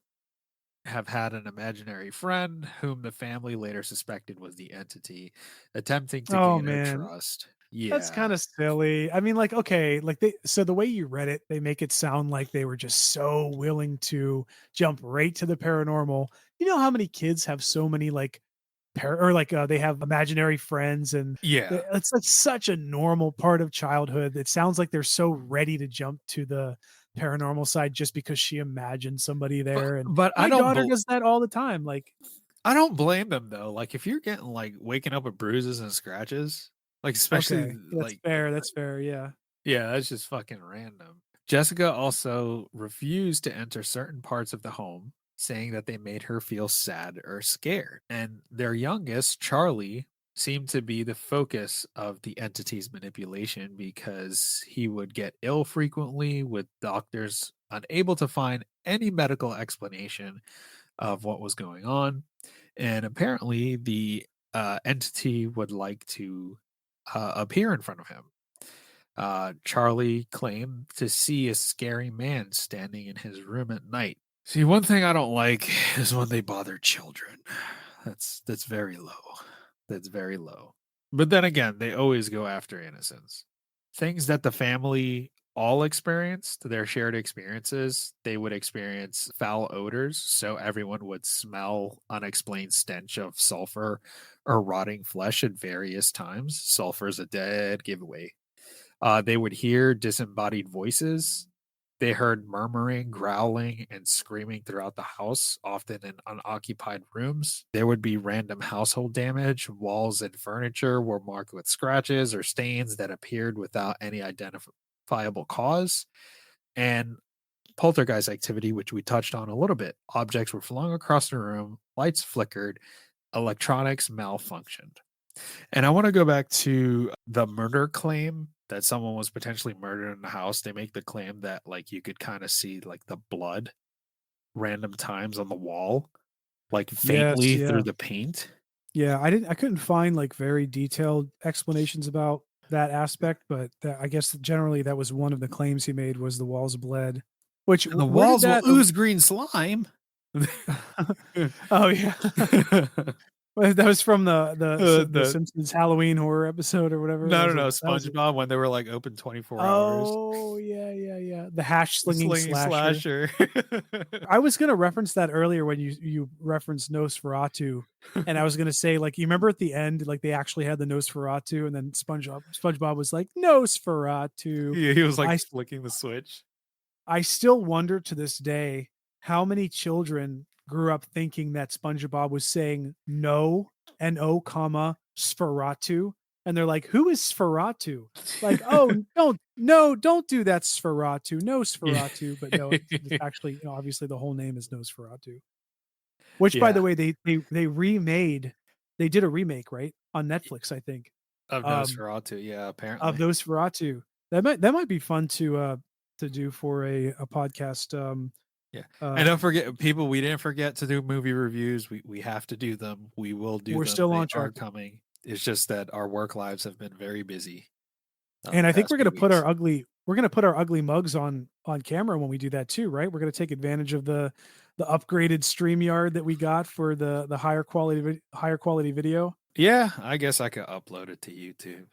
have had an imaginary friend whom the family later suspected was the entity, attempting to Oh gain her man, trust. that's Yeah. kind of silly. I mean, like, okay, like so the way you read it, they make it sound like they were just so willing to jump right to the paranormal. You know how many kids have so many like or like they have imaginary friends and Yeah. it's like such a normal part of childhood. It sounds like they're so ready to jump to the paranormal side just because she imagined somebody there. And But my daughter does that all the time. Like, I don't blame them though. Like if you're getting like waking up with bruises and scratches, like especially okay, that's like fair. That's fair. Yeah. yeah, that's just fucking random. Jessica also refused to enter certain parts of the home, saying that they made her feel sad or scared. And their youngest, Charlie, seemed to be the focus of the entity's manipulation because he would get ill frequently, with doctors unable to find any medical explanation of what was going on. And apparently, the entity would like to appear in front of him. Charlie claimed to see a scary man standing in his room at night. See, one thing I don't like is when they bother children. That's very low. That's very low. But then again, they always go after innocents. Things that the family all experienced, their shared experiences, they would experience foul odors. So everyone would smell unexplained stench of sulfur or rotting flesh at various times. Sulfur is a dead giveaway. They would hear disembodied voices. They heard murmuring, growling, and screaming throughout the house, often in unoccupied rooms. There would be random household damage. Walls and furniture were marked with scratches or stains that appeared without any identifiable cause. And poltergeist activity, which we touched on a little bit. Objects were flung across the room, lights flickered, electronics malfunctioned. And I want to go back to the murder claim that someone was potentially murdered in the house. They make the claim that like you could kind of see like the blood random times on the wall, like Yes, faintly through yeah. the paint. Yeah, I couldn't find, like, very detailed explanations about that aspect, but that I guess generally that was one of the claims he made was the walls bled, which And the where did walls will that ooze green slime. Oh, yeah. Well, that was from the The Simpsons Halloween horror episode or whatever. no, no, no, That was a SpongeBob when they were like open 24 hours. Oh, yeah, yeah, yeah. The hash slinging Slinging slasher. slasher. I was gonna reference that earlier when you referenced Nosferatu, and I was gonna say, like, you remember at the end, like, they actually had the Nosferatu, and then SpongeBob was like, "Nosferatu." Yeah, he was like I flicking the switch. I still wonder to this day how many children grew up thinking that SpongeBob was saying "no," N-O, comma, Sferatu, and they're like, "Who is Sferatu?" Like, "Oh, don't no, don't do that, Sferatu. No, Yeah. Sferatu." But no, it's actually, obviously the whole name is Nosferatu. Which, by the Yeah, way, they remade they did a remake, right? On Netflix, I think, of um, Nosferatu, yeah, of apparently. Nosferatu. That might be fun to do for a podcast, Yeah, and uh, don't forget, people, we didn't forget to do movie reviews. We have to do them. We will do we're them. still They on are track. coming. It's just that our work lives have been very busy, And the I think past few weeks. we're gonna put our ugly mugs on camera when we do that too, right? We're gonna take advantage of the upgraded StreamYard that we got for the higher quality video. Yeah, I guess I could upload it to YouTube.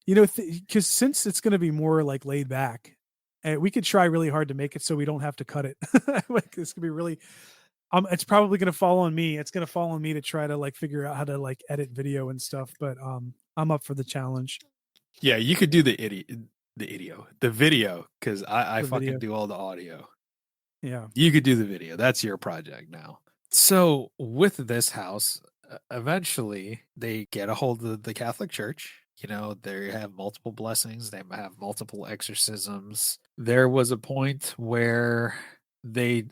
You know, because since it's gonna be more, like, laid back, and we could try really hard to make it so we don't have to cut it. Like, this could be really it's probably gonna fall on me. It's gonna fall on me to try to, like, figure out how to, like, edit video and stuff, but, I'm up for the challenge, Yeah, you could do the video, because I the fucking video. do all the audio. Yeah. You could do the video. That's your project now. So with this house, eventually they get a hold of the Catholic Church. You know, they have multiple blessings. They have multiple exorcisms. There was a point where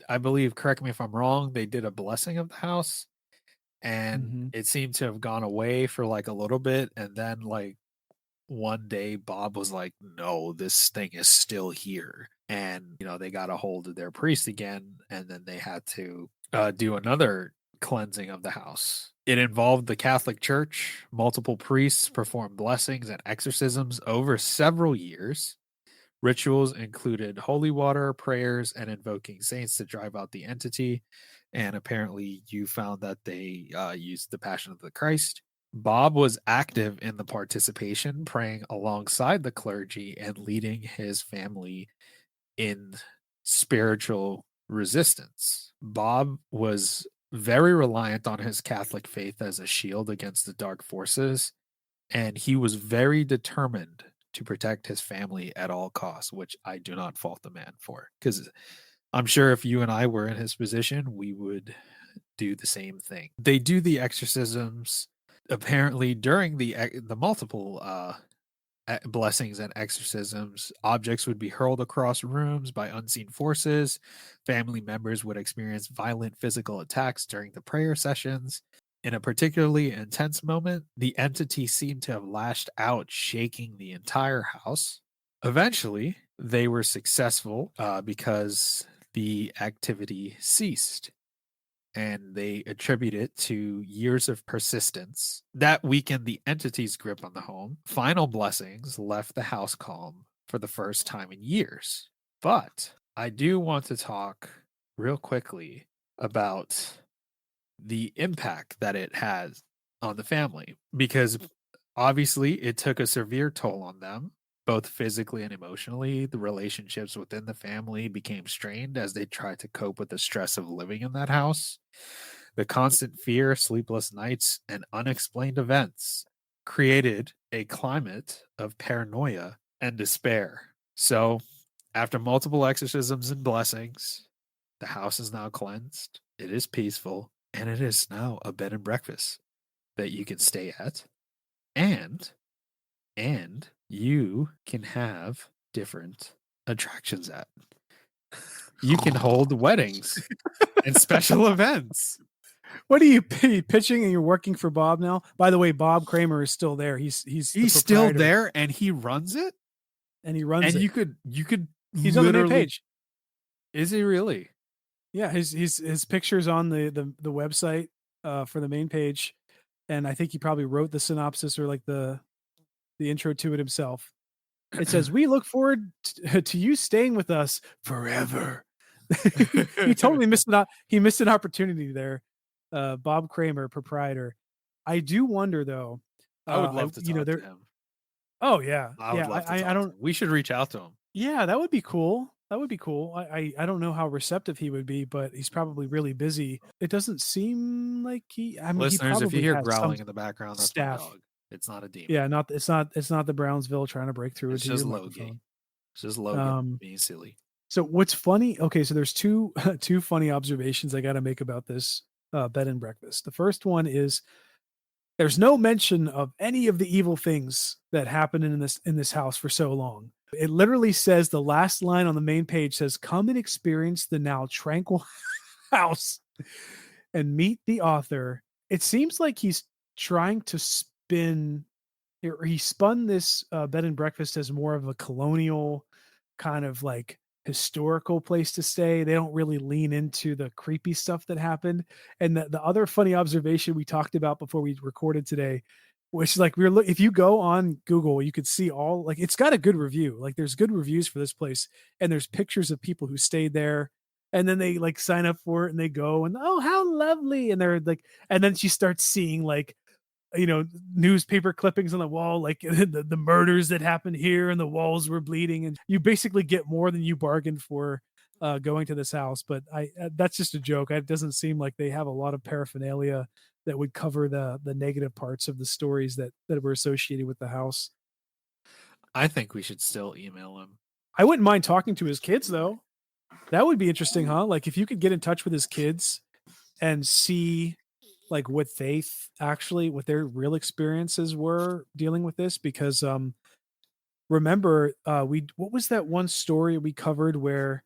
I believe, correct me if I'm wrong, they did a blessing of the house, and Mhm. it seemed to have gone away for like a little bit, and then like one day Bob was like, no, this thing is still here. And, you know, they got a hold of their priest again, and then they had to do another cleansing of the house. It involved the Catholic Church. Multiple priests performed blessings and exorcisms over several years. Rituals included holy water, prayers, and invoking saints to drive out the entity. And apparently, you found that they used the Passion of the Christ. Bob was active in the participation, praying alongside the clergy and leading his family in spiritual resistance. Bob was very reliant on his Catholic faith as a shield against the dark forces, and he was very determined to protect his family at all costs, which I do not fault the man for. Because I'm sure if you and I were in his position, we would do the same thing. They do the exorcisms apparently during the multiple blessings and exorcisms. Objects would be hurled across rooms by unseen forces. Family members would experience violent physical attacks during the prayer sessions. In a particularly intense moment, the entity seemed to have lashed out, shaking the entire house. Eventually, they were successful because the activity ceased, and they attribute it to years of persistence that weakened the entity's grip on the home. Final blessings left the house calm for the first time in years. But I do want to talk real quickly about the impact that it has on the family, because obviously it took a severe toll on them, both physically and emotionally. The relationships within the family became strained as they tried to cope with the stress of living in that house. The constant fear, sleepless nights, and unexplained events created a climate of paranoia and despair. So, after multiple exorcisms and blessings, the house is now cleansed, it is peaceful, and it is now a bed and breakfast that you can stay at, and you can have different attractions at. You can hold weddings and special events. What are you pitching? And you're working for Bob now? By the way, Bob Kramer is still there. He's the He's still proprietor, there and he runs it. and he runs And it. you could He's on the main literally. page. Is he really? Yeah, his pictures on the website for the main page, and I think he probably wrote the synopsis or like the intro to it himself. It says, "We look forward to you staying with us forever." He totally missed he missed an opportunity there. Bob Kramer, proprietor. I do wonder though. I would I love to you know talk to there. him. Oh yeah, I would yeah. love to I talk to don't. him. We should reach out to him. Yeah, that would be cool. That would be cool. I don't know how receptive he would be, but he's probably really busy. It doesn't seem like he. I mean, he Listeners, if you probably hear has some growling in the background, that's my staff. dog. It's not a demon. Yeah, it's not the Brownsville trying to break through It's into your just Logie. microphone. It's just Logan Um, being silly. so what's funny? Okay, so there's two two funny observations I got to make about this bed and breakfast. The first one is there's no mention of any of the evil things that happened in this house for so long. It literally says the last line on the main page says, "Come and experience the now tranquil house and meet the author." It seems like he's trying to spin or he spun this bed and breakfast as more of a colonial kind of like historical place to stay. They don't really lean into the creepy stuff that happened. And the other funny observation we talked about before we recorded today, which is like if you go on Google, you could see all like it's got a good review. Like there's good reviews for this place, and there's pictures of people who stayed there. And then they like sign up for it and they go and oh how lovely. And they're like, and then she starts seeing like newspaper clippings on the wall, like the murders that happened here and the walls were bleeding. And you basically get more than you bargained for going to this house. But that's just a joke. It doesn't seem like they have a lot of paraphernalia that would cover the negative parts of the stories that were associated with the house. I think we should still email him. I wouldn't mind talking to his kids though. That would be interesting, huh? Like if you could get in touch with his kids and see like what they actually what their real experiences were dealing with this because remember we what was that one story we covered where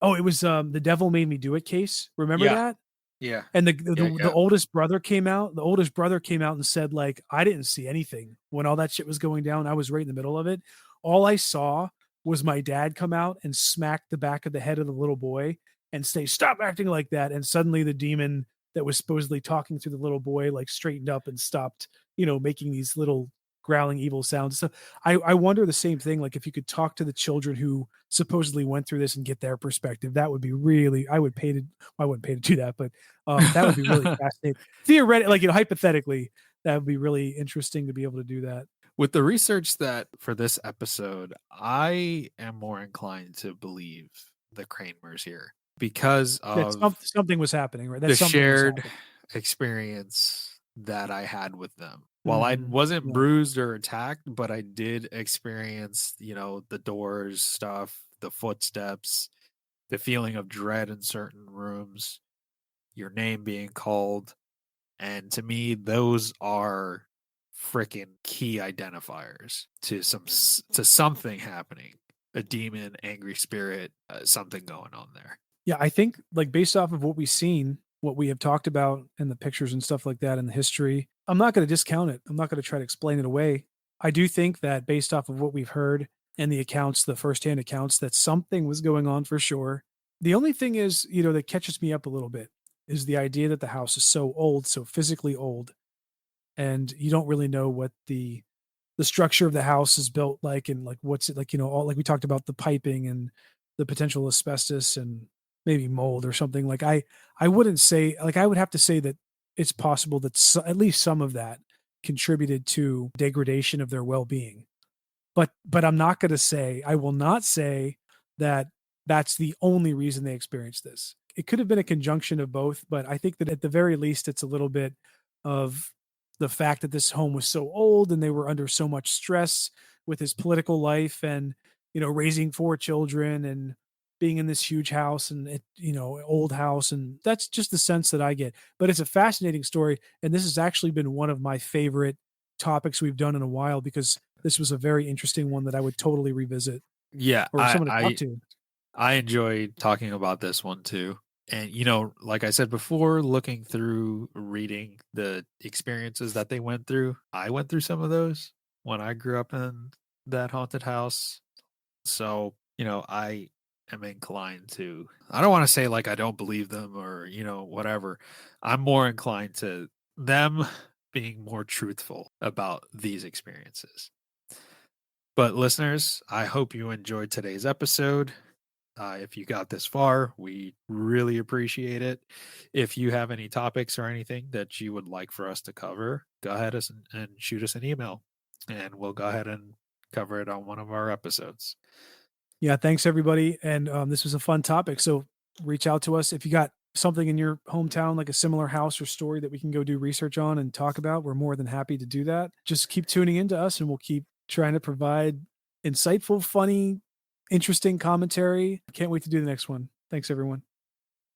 oh it was the devil made me do it case, remember Yeah. that? Yeah. And Yeah. the oldest brother came out. The oldest brother came out and said, like, I didn't see anything when all that shit was going down. I was right in the middle of it. All I saw was my dad come out and smack the back of the head of the little boy and say, "Stop acting like that." And suddenly the demon that was supposedly talking to the little boy like straightened up and stopped, making these little growling evil sounds. So I wonder the same thing. Like if you could talk to the children who supposedly went through this and get their perspective, that would be really, I would pay to, I wouldn't pay to do that, but that would be really fascinating. Theoretically, like, hypothetically, that would be really interesting to be able to do that. With the research that for this episode, I am more inclined to believe the Kramers here because That of something was happening, right? That the something was shared happening. experience that I had with them. While I Mhm. wasn't Yeah. bruised or attacked, but I did experience, the doors stuff, the footsteps, the feeling of dread in certain rooms, your name being called. And to me, those are freaking key identifiers to something happening. A demon, angry spirit, something going on there. Yeah, I think like based off of what we've seen, what we have talked about and the pictures and stuff like that and the history, I'm not going to discount it. I'm not going to try to explain it away. I do think that based off of what we've heard and the accounts, the firsthand accounts, that something was going on for sure. The only thing is, that catches me up a little bit is the idea that the house is so old, so physically old, and you don't really know what the structure of the house is built like and like what's it like, all like we talked about the piping and the potential asbestos and maybe mold or something. Like I wouldn't say like I would have to say that it's possible that at least some of that contributed to degradation of their well-being. But I'm not going to say I will not say that that's the only reason they experienced this. It could have been a conjunction of both, but I think that at the very least it's a little bit of the fact that this home was so old and they were under so much stress with his political life and raising four children and being in this huge house and old house, and that's just the sense that I get. But it's a fascinating story, and this has actually been one of my favorite topics we've done in a while because this was a very interesting one that I would totally revisit Yeah, or someone to talk to. I enjoyed talking about this one too. And, like I said before, looking through reading the experiences that they went through, I went through some of those when I grew up in that haunted house. So, I am inclined to, I don't want to say like I don't believe them or, whatever. I'm more inclined to them being more truthful about these experiences. But listeners, I hope you enjoyed today's episode. If you got this far, we really appreciate it. If you have any topics or anything that you would like for us to cover, go ahead and shoot us an email, and we'll go ahead and cover it on one of our episodes. Yeah, thanks everybody. And this was a fun topic. So reach out to us if you got something in your hometown, like a similar house or story that we can go do research on and talk about. We're more than happy to do that. Just keep tuning into us and we'll keep trying to provide insightful, funny, interesting commentary. Can't wait to do the next one. Thanks, everyone.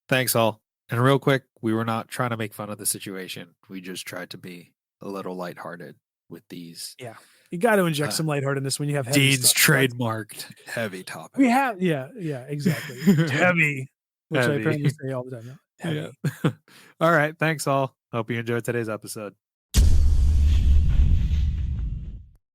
Thanks, all. And real quick, we were not trying to make fun of the situation. We just tried to be a little lighthearted with these. Yeah. You got to inject some lightheartedness when you have heavy Dean's stuff. trademarked heavy topic. We have, yeah, exactly. Heavy, which I apparently say all the time now. Heavy. Yeah. All right. Thanks, all. Hope you enjoyed today's episode.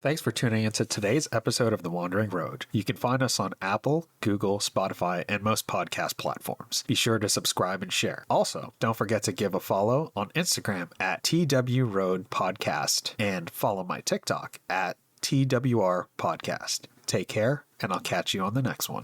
Thanks for tuning into today's episode of The Wandering Road. You can find us on Apple, Google, Spotify, and most podcast platforms. Be sure to subscribe and share. Also, don't forget to give a follow on Instagram at twroadpodcast and follow my TikTok at twrpodcast. Take care, and I'll catch you on the next one.